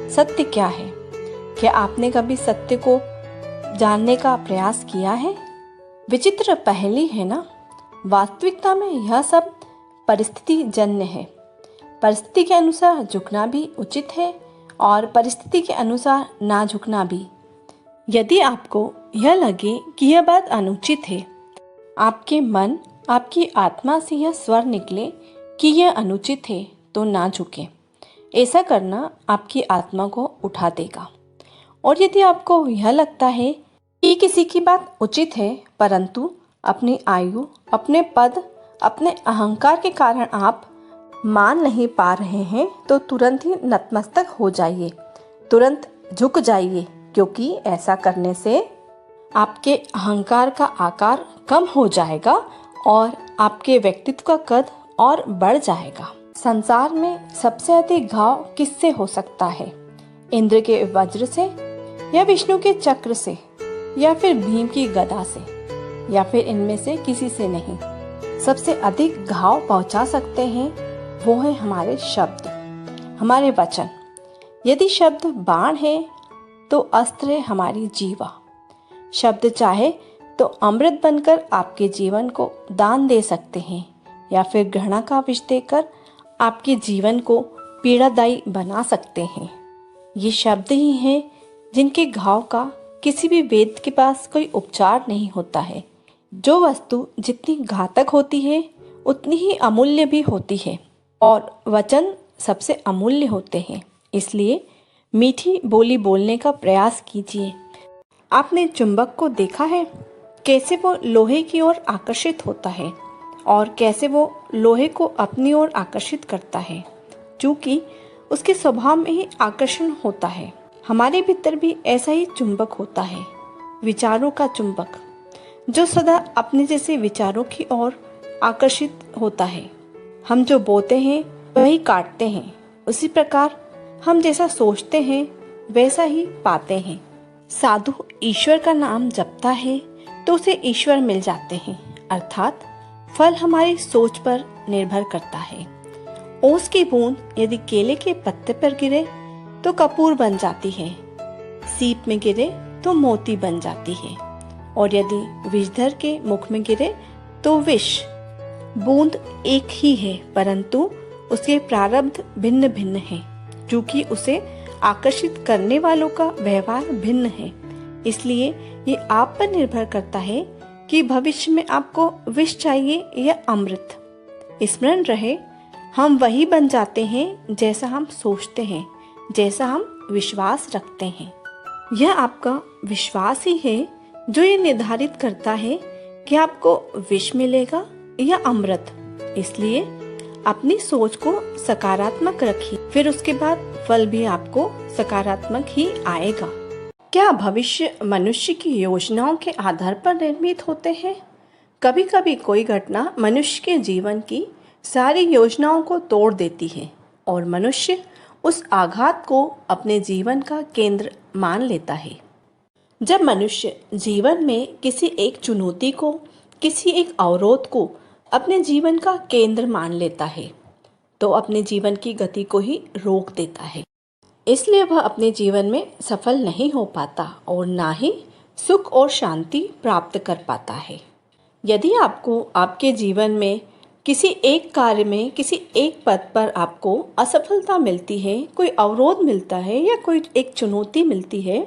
सत्य क्या है? क्या आपने कभी सत्य को जानने का प्रयास किया है? विचित्र पहेली है ना? वास्तविकता में यह सब परिस्थिति जन्य है। परिस्थिति के अनुसार झुकना भी उचित है और परिस्थिति के अनुसार ना झुकना भी। यदि आपको यह लगे कि यह बात अनुचित है, आपके मन, आपकी आत्मा से यह स्वर निकले कि यह अनुचित है, तो ना झुके। ऐसा करना आपकी आत्मा को उठा देगा। और यदि आपको यह लगता है कि किसी की बात उचित है, परंतु अपनी आयु, अपने पद, अपने अहंकार के कारण आप मान नहीं पा रहे हैं, तो तुरंत ही नतमस्तक हो जाइए, तुरंत झुक जाइए, क्योंकि ऐसा करने से आपके अहंकार का आकार कम हो जाएगा और आपके व्यक्तित्व का कद और बढ़ जाएगा। संसार में सबसे अधिक घाव किससे हो सकता है? इंद्र के वज्र से, या विष्णु के चक्र से, या फिर भीम की गदा से, या फिर इनमें से किसी से नहीं। सबसे अधिक घाव पहुंचा सकते हैं वो है हमारे शब्द, हमारे वचन। यदि शब्द बाण है तो अस्त्र है हमारी जीवा। शब्द चाहे तो अमृत बनकर आपके जीवन को दान दे सकते हैं, या फिर घृणा का विष देकर आपके जीवन को पीड़ादायी बना सकते हैं। ये शब्द ही हैं जिनके घाव का किसी भी वैद्य के पास कोई उपचार नहीं होता है। जो वस्तु जितनी घातक होती है उतनी ही अमूल्य भी होती है, और वचन सबसे अमूल्य होते हैं। इसलिए मीठी बोली बोलने का प्रयास कीजिए। आपने चुंबक को देखा है? कैसे वो लोहे की ओर आकर्षित होता है और कैसे वो लोहे को अपनी ओर आकर्षित करता है, क्योंकि उसके स्वभाव में ही आकर्षण होता है। हमारे भीतर भी ऐसा ही चुंबक होता है, विचारों का चुंबक, जो सदा अपने जैसे विचारों की ओर आकर्षित होता है। हम जो बोते हैं वही काटते हैं। उसी प्रकार हम जैसा सोचते हैं वैसा ही पाते हैं। साधु ईश्वर का नाम जपता है तो उसे ईश्वर मिल जाते हैं, अर्थात फल हमारी सोच पर निर्भर करता है। ओस की बूंद यदि केले के पत्ते पर गिरे तो कपूर बन जाती है, सीप में गिरे तो मोती बन जाती है, और यदि विषधर के मुख में गिरे तो विष। बूंद एक ही है, परंतु उसके प्रारब्ध भिन्न भिन्न है, क्योंकि उसे आकर्षित करने वालों का व्यवहार भिन्न है। इसलिए ये आप पर निर्भर करता है कि भविष्य में आपको विष चाहिए या अमृत। स्मरण रहे, हम वही बन जाते हैं जैसा हम सोचते हैं, जैसा हम विश्वास रखते हैं। यह आपका विश्वास ही है जो ये निर्धारित करता है कि आपको विष मिलेगा या अमृत। इसलिए अपनी सोच को सकारात्मक रखिए, फिर उसके बाद फल भी आपको सकारात्मक ही आएगा। क्या भविष्य मनुष्य की योजनाओं के आधार पर निर्मित होते हैं? कभी कभी कोई घटना मनुष्य के जीवन की सारी योजनाओं को तोड़ देती है और मनुष्य उस आघात को अपने जीवन का केंद्र मान लेता है। जब मनुष्य जीवन में किसी एक चुनौती को, किसी एक अवरोध को अपने जीवन का केंद्र मान लेता है, तो अपने जीवन की गति को ही रोक देता है। इसलिए वह अपने जीवन में सफल नहीं हो पाता और ना ही सुख और शांति प्राप्त कर पाता है। यदि आपको आपके जीवन में किसी एक कार्य में, किसी एक पद पर आपको असफलता मिलती है, कोई अवरोध मिलता है या कोई एक चुनौती मिलती है,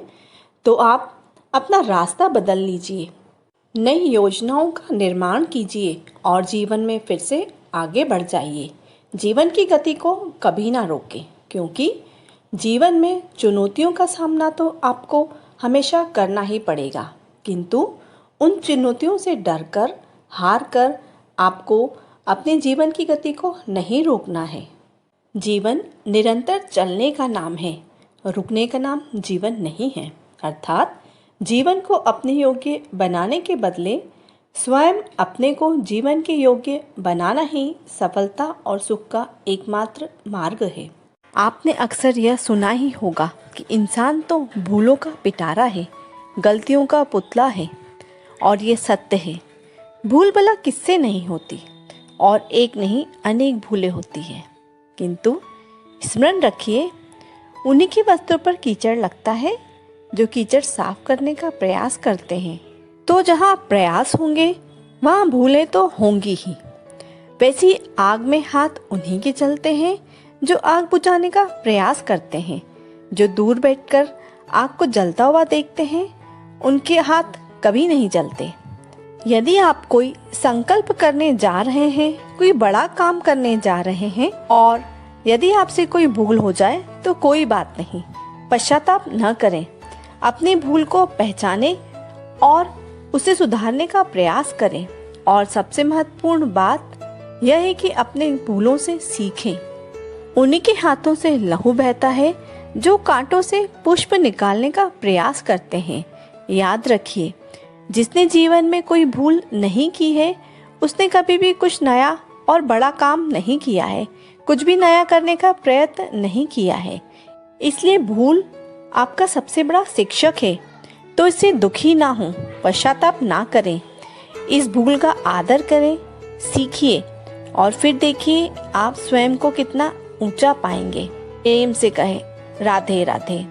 तो आप अपना रास्ता बदल लीजिए, नई योजनाओं का निर्माण कीजिए और जीवन में फिर से आगे बढ़ जाइए। जीवन की गति को कभी ना रोकें, क्योंकि जीवन में चुनौतियों का सामना तो आपको हमेशा करना ही पड़ेगा, किंतु उन चुनौतियों से डरकर, हार कर आपको अपने जीवन की गति को नहीं रोकना है। जीवन निरंतर चलने का नाम है, रुकने का नाम जीवन नहीं है। अर्थात जीवन को अपने योग्य बनाने के बदले स्वयं अपने को जीवन के योग्य बनाना ही सफलता और सुख का एकमात्र मार्ग है। आपने अक्सर यह सुना ही होगा कि इंसान तो भूलों का पिटारा है, गलतियों का पुतला है, और ये सत्य है। भूल भला किससे नहीं होती, और एक नहीं अनेक भूलें होती हैं, किंतु स्मरण रखिए उन्हीं की वस्त्रों पर कीचड़ लगता है जो कीचड़ साफ करने का प्रयास करते हैं। तो जहाँ प्रयास होंगे वहाँ भूलें तो होंगी ही। वैसी आग में हाथ उन्हीं के चलते हैं जो आग बुझाने का प्रयास करते हैं। जो दूर बैठकर आग को जलता हुआ देखते हैं उनके हाथ कभी नहीं जलते। यदि आप कोई संकल्प करने जा रहे हैं, कोई बड़ा काम करने जा रहे हैं और यदि आपसे कोई भूल हो जाए तो कोई बात नहीं, पश्चाताप न करें। अपनी भूल को पहचानें और उसे सुधारने का प्रयास करें। और सबसे महत्वपूर्ण बात यह है कि अपने भूलों से सीखें। उन्हीं के हाथों से लहू बहता है जो कांटों से पुष्प निकालने का प्रयास करते हैं। याद रखिए, जिसने जीवन में कोई भूल नहीं की है उसने कभी भी कुछ नया और बड़ा काम नहीं किया है, कुछ भी नया करने का प्रयत्न नहीं किया है। इसलिए भूल आपका सबसे बड़ा शिक्षक है, तो इससे दुखी ना हो, पश्चाताप ना करें। इस भूल का आदर करें, सीखिए और फिर देखिए आप स्वयं को कितना ऊंचा पाएंगे। प्रेम से कहें राधे राधे।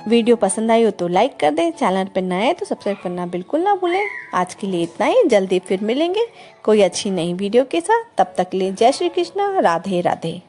वीडियो पसंद आई हो तो लाइक कर दें, चैनल पर नए हैं तो सब्सक्राइब करना बिल्कुल ना भूलें। आज के लिए इतना ही, जल्दी फिर मिलेंगे कोई अच्छी नई वीडियो के साथ। तब तक के लिए जय श्री कृष्ण, राधे राधे।